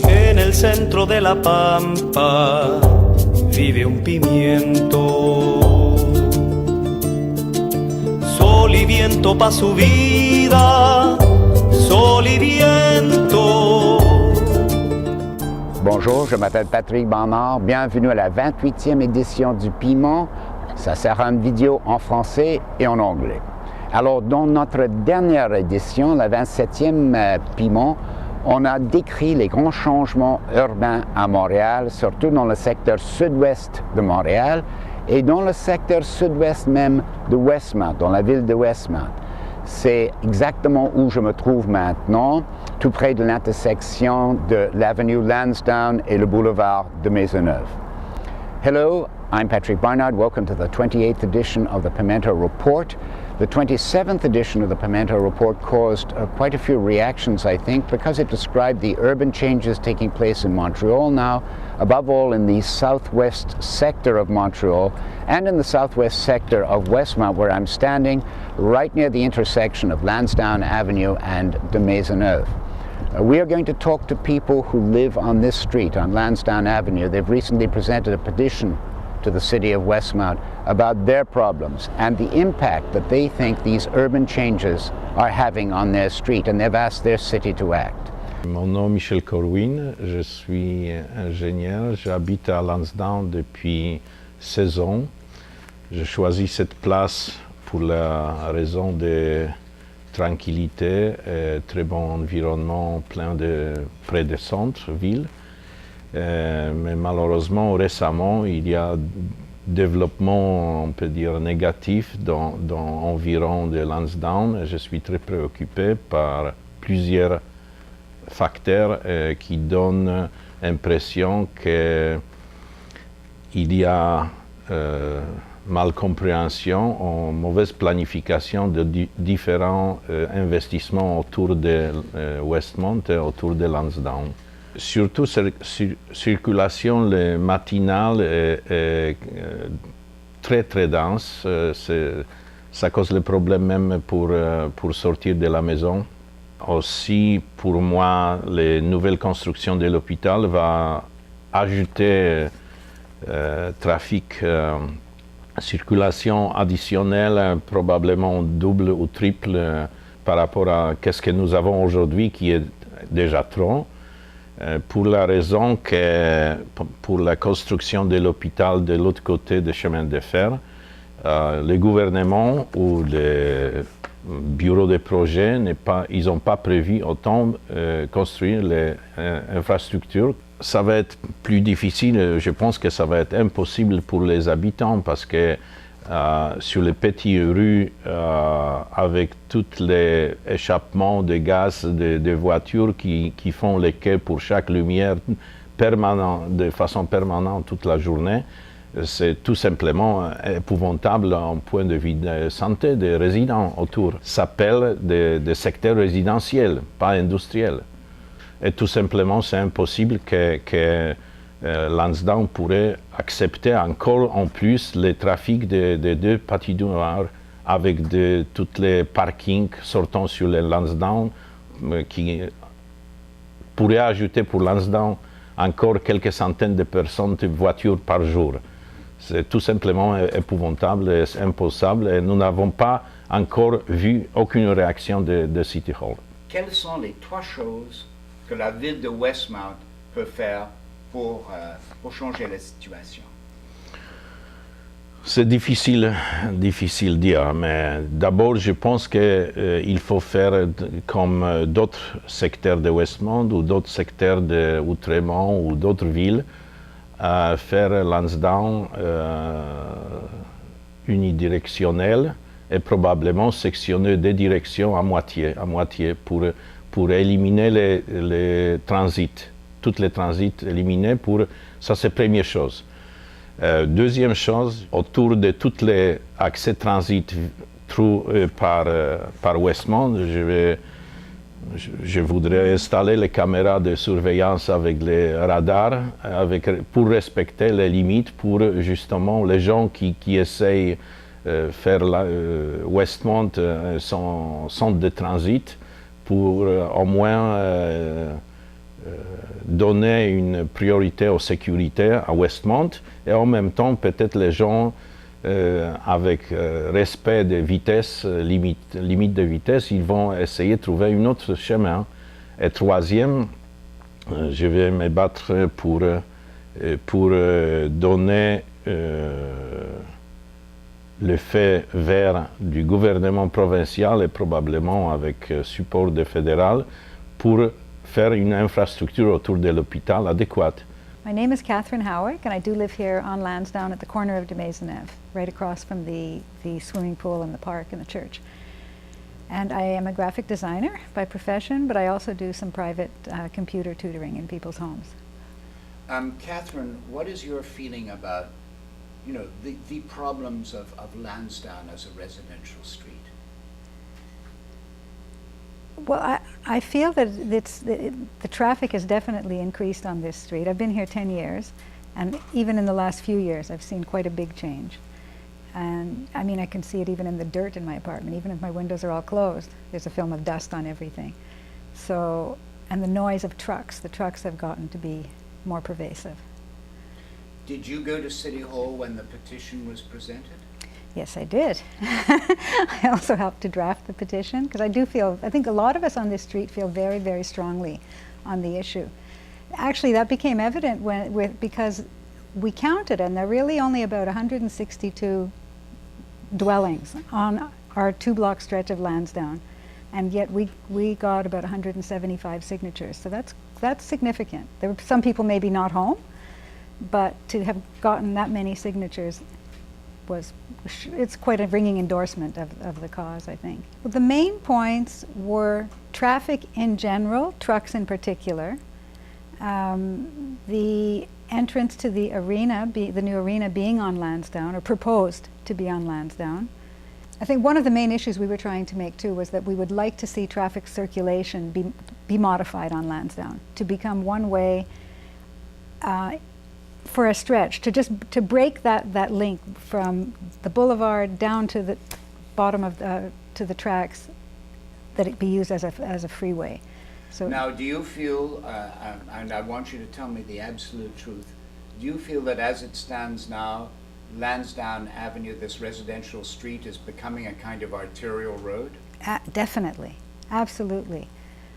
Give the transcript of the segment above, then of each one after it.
En el centro de la pampa vive un pimiento. Sol y viento pa' su vida, sol y viento. Bonjour, je m'appelle Patrick Bernard. Bienvenue à la 28e édition du Piment. Ça sera une vidéo en français et en anglais. Alors, dans notre dernière édition, la 27e Piment, on a décrit les grands changements urbains à Montréal, surtout dans le secteur sud-ouest de Montréal et dans le secteur sud-ouest même de Westmount, dans la ville de Westmount. C'est exactement où je me trouve maintenant, tout près de l'intersection de l'avenue Lansdowne et le boulevard de Maisonneuve. Hello, I'm Patrick Barnard. Welcome to the 28th edition of the Pimento Report. The 27th edition of the Pimento Report caused quite a few reactions, I think, because it described the urban changes taking place in Montreal now, above all in the southwest sector of Montreal and in the southwest sector of Westmount, where I'm standing, right near the intersection of Lansdowne Avenue and de Maisonneuve. We are going to talk to people who live on this street, on Lansdowne Avenue. They've recently presented a petition to the city of Westmount about their problems and the impact that they think these urban changes are having on their street, and they've asked their city to act. Mon nom est Michel Corwin, je suis ingénieur, j'habite à Lansdowne depuis 16 ans. J'ai choisi cette place pour la raison de tranquillité, très bon environnement près du centre-ville. Mais malheureusement, récemment, il y a développement, on peut dire, négatif dans environ de Lansdowne. Je suis très préoccupé par plusieurs facteurs qui donnent l'impression qu'il y a malcompréhension ou mauvaise planification de différents investissements autour de Westmount et autour de Lansdowne. Surtout, circulation matinale est très très dense. Ça cause le problème même pour sortir de la maison. Aussi, pour moi, les nouvelles constructions de l'hôpital va ajouter trafic, circulation additionnelle, probablement double ou triple par rapport à ce que nous avons aujourd'hui, qui est déjà trop. Pour la raison que pour la construction de l'hôpital de l'autre côté du chemin de fer, le gouvernement ou le bureau de projet ils n'ont pas prévu autant construire les infrastructures. Ça va être plus difficile, je pense que ça va être impossible pour les habitants parce que sur les petites rues, avec tous les échappements de gaz de voitures qui font les quais pour chaque lumière de façon permanente toute la journée, c'est tout simplement épouvantable en point de vue de santé des résidents autour. Ça s'appelle des secteurs résidentiels, pas industriels. Et tout simplement, c'est impossible que Lansdowne pourrait accepter encore en plus le trafic de deux patinoires avec tous les parkings sortant sur le Lansdowne qui pourrait ajouter pour Lansdowne encore quelques centaines de personnes de voitures par jour. C'est tout simplement épouvantable et impossible et nous n'avons pas encore vu aucune réaction de City Hall. Quelles sont les trois choses que la ville de Westmount peut faire pour changer la situation? C'est difficile de dire, mais d'abord je pense qu'il faut faire comme d'autres secteurs de Westmount ou d'autres secteurs d'Outremont ou d'autres villes, faire Lansdowne unidirectionnel et probablement sectionner des directions à moitié pour éliminer les transits. Toutes les transits éliminés ça c'est la première chose. Deuxième chose, autour de tous les accès transit par Westmount, je voudrais installer les caméras de surveillance avec les radars pour respecter les limites, pour justement les gens qui essayent de faire Westmount son centre de transit pour au moins donner une priorité aux sécurités à Westmount et en même temps peut-être les gens avec respect des vitesses, limite de vitesse, ils vont essayer de trouver un autre chemin. Et troisième, je vais me battre pour donner le fait vert du gouvernement provincial et probablement avec support de fédéral pour faire une infrastructure autour de l'hôpital adéquate. My name is Catherine Howick, and I do live here on Lansdowne at the corner of de Maisonneuve, right across from the swimming pool and the park and the church. And I am a graphic designer by profession, but I also do some private computer tutoring in people's homes. Catherine, what is your feeling about, you know, the problems of Lansdowne as a residential street? Well, I feel that the traffic has definitely increased on this street. I've been here 10 years, and even in the last few years, I've seen quite a big change. And I mean, I can see it even in the dirt in my apartment. Even if my windows are all closed, there's a film of dust on everything. So, and the noise of trucks, the trucks have gotten to be more pervasive. Did you go to City Hall when the petition was presented? Yes, I did. I also helped to draft the petition because I think a lot of us on this street feel very, very strongly on the issue. Actually, that became evident because we counted, and there are really only about 162 dwellings on our 2-block stretch of Lansdowne, and yet we got about 175 signatures. So that's significant. There were some people maybe not home, but to have gotten that many signatures it's quite a ringing endorsement of the cause, I think. Well, the main points were traffic in general, trucks in particular, the entrance to the arena, the new arena being on Lansdowne, or proposed to be on Lansdowne. I think one of the main issues we were trying to make too was that we would like to see traffic circulation be modified on Lansdowne, to become one-way for a stretch, to break that link from the boulevard down to the bottom of to the tracks, that it be used as a freeway. So now, do you feel, and I want you to tell me the absolute truth, do you feel that as it stands now, Lansdowne Avenue, this residential street, is becoming a kind of arterial road? Definitely, absolutely.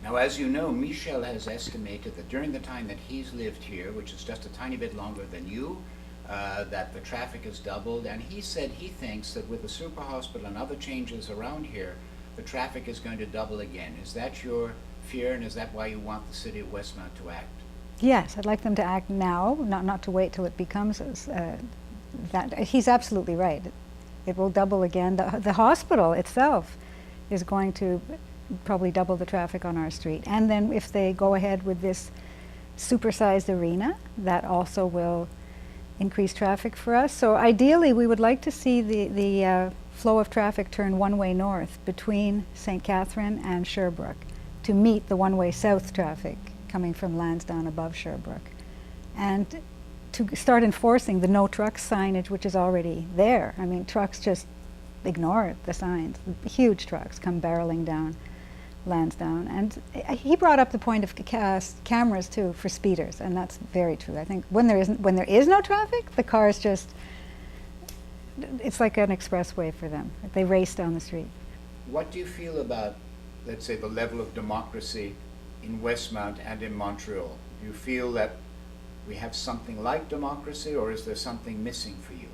Now, as you know, Michel has estimated that during the time that he's lived here, which is just a tiny bit longer than you, that the traffic has doubled, and he said he thinks that with the super hospital and other changes around here, the traffic is going to double again. Is that your fear, and is that why you want the city of Westmount to act? Yes, I'd like them to act now, not to wait till it becomes that. He's absolutely right. It will double again. The hospital itself is going to probably double the traffic on our street. And then if they go ahead with this supersized arena, that also will increase traffic for us. So ideally, we would like to see the flow of traffic turn one-way north between St. Catherine and Sherbrooke to meet the one-way south traffic coming from Lansdowne above Sherbrooke. And to start enforcing the no trucks signage, which is already there. I mean, trucks just ignore the signs. Huge trucks come barreling down Lansdowne. And he brought up the point of cameras too for speeders, and that's very true. I think when there is no traffic, the cars just, it's like an expressway for them. They race down the street. What do you feel about, let's say, the level of democracy in Westmount and in Montreal? Do you feel that we have something like democracy, or is there something missing for you?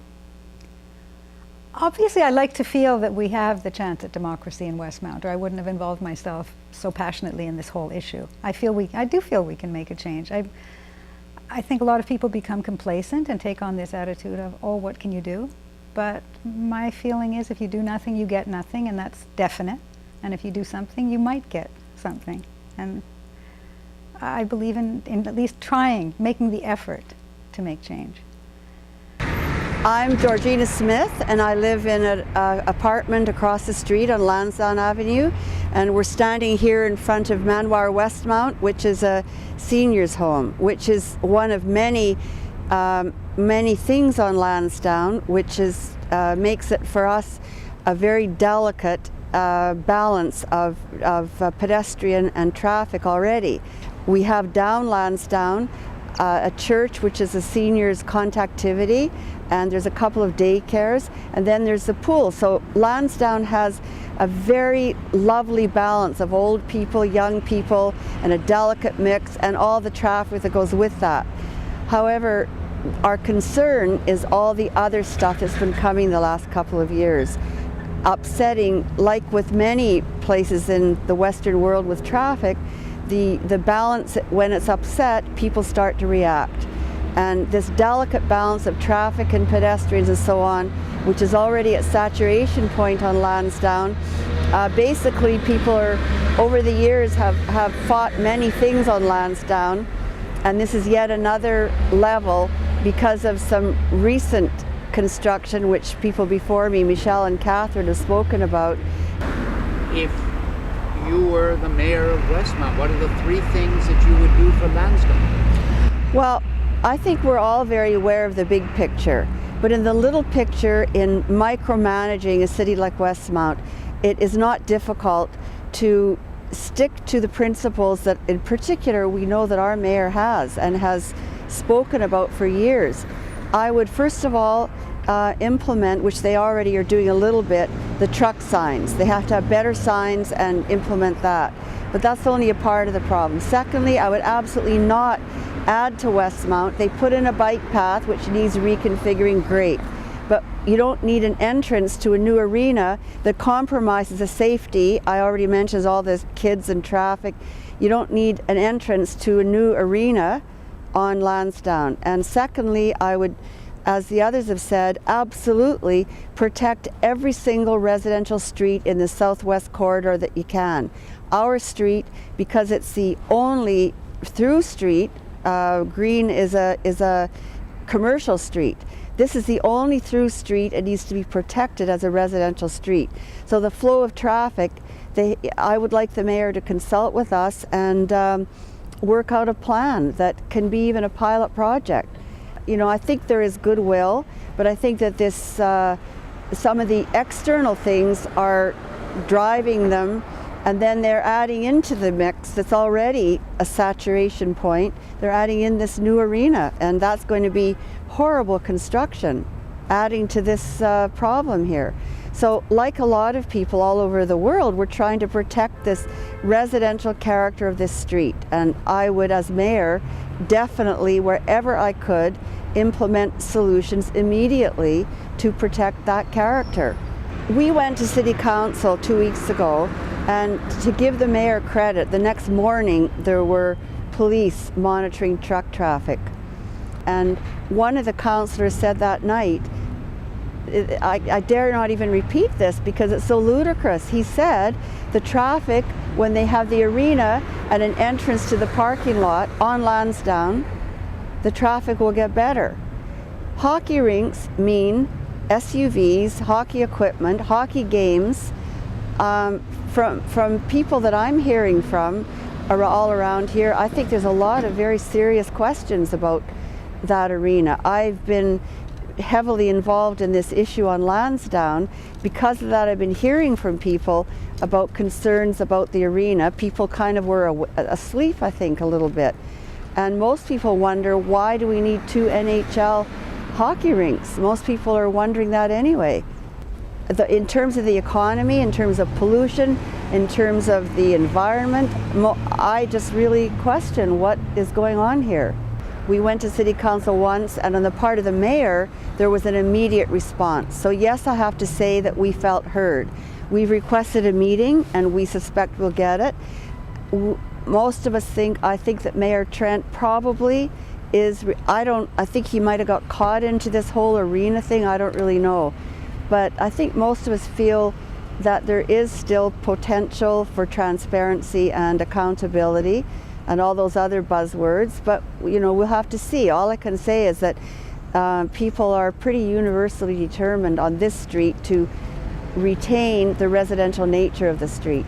Obviously, I like to feel that we have the chance at democracy in Westmount, or I wouldn't have involved myself so passionately in this whole issue. I do feel we can make a change. I think a lot of people become complacent and take on this attitude of, oh, what can you do? But my feeling is if you do nothing, you get nothing, and that's definite. And if you do something, you might get something. And I believe in at least trying, making the effort to make change. I'm Georgina Smith, and I live in an apartment across the street on Lansdowne Avenue, and we're standing here in front of Manoir Westmount, which is a seniors' home, which is one of many things on Lansdowne, which is makes it for us a very delicate balance of pedestrian and traffic already. We have down Lansdowne a church which is a seniors contactivity, and there's a couple of daycares, and then there's the pool. So Lansdowne has a very lovely balance of old people, young people, and a delicate mix, and all the traffic that goes with that. However, our concern is all the other stuff that's been coming the last couple of years. Upsetting, like with many places in the Western world with traffic, the balance, when it's upset, people start to react. And this delicate balance of traffic and pedestrians and so on, which is already at saturation point on Lansdowne, basically people are, over the years, have fought many things on Lansdowne, and this is yet another level because of some recent construction which people before me, Michelle and Catherine, have spoken about. If you were the mayor of Westmount, what are the 3 things that you would do for Lansdowne? Well, I think we're all very aware of the big picture, but in the little picture, in micromanaging a city like Westmount, it is not difficult to stick to the principles that in particular we know that our mayor has and has spoken about for years. I would first of all implement, which they already are doing a little bit, the truck signs. They have to have better signs and implement that. But that's only a part of the problem. Secondly, I would absolutely not add to Westmount. They put in a bike path which needs reconfiguring, great. But you don't need an entrance to a new arena that compromises the safety. I already mentioned all the kids and traffic. You don't need an entrance to a new arena on Lansdowne. And secondly, I would, as the others have said, absolutely protect every single residential street in the southwest corridor that you can. Our street, because it's the only through street, Green is a commercial street. This is the only through street. It needs to be protected as a residential street. So the flow of traffic, I would like the mayor to consult with us and work out a plan that can be even a pilot project. You know, I think there is goodwill, but I think that this, some of the external things are driving them, and then they're adding into the mix that's already a saturation point. They're adding in this new arena, and that's going to be horrible construction, adding to this problem here. So like a lot of people all over the world, we're trying to protect this residential character of this street. And I would, as mayor, definitely, wherever I could, implement solutions immediately to protect that character. We went to City Council 2 weeks ago, and to give the mayor credit, the next morning there were police monitoring truck traffic. And one of the councillors said that night, I dare not even repeat this because it's so ludicrous. He said the traffic, when they have the arena and an entrance to the parking lot on Lansdowne, the traffic will get better. Hockey rinks mean SUVs, hockey equipment, hockey games. From people that I'm hearing from all around here, I think there's a lot of very serious questions about that arena. I've been heavily involved in this issue on Lansdowne. Because of that, I've been hearing from people about concerns about the arena. People kind of were asleep, I think, a little bit. And most people wonder, why do we need 2 NHL hockey rinks? Most people are wondering that anyway. In terms of the economy, in terms of pollution, in terms of the environment, I just really question what is going on here. We went to City Council once, and on the part of the mayor, there was an immediate response. So yes, I have to say that we felt heard. We've requested a meeting, and we suspect we'll get it. Most of us I think that Mayor Trent probably is, I think he might have got caught into this whole arena thing, I don't really know. But I think most of us feel that there is still potential for transparency and accountability and all those other buzzwords, but you know, we'll have to see. All I can say is that people are pretty universally determined on this street to retain the residential nature of the street.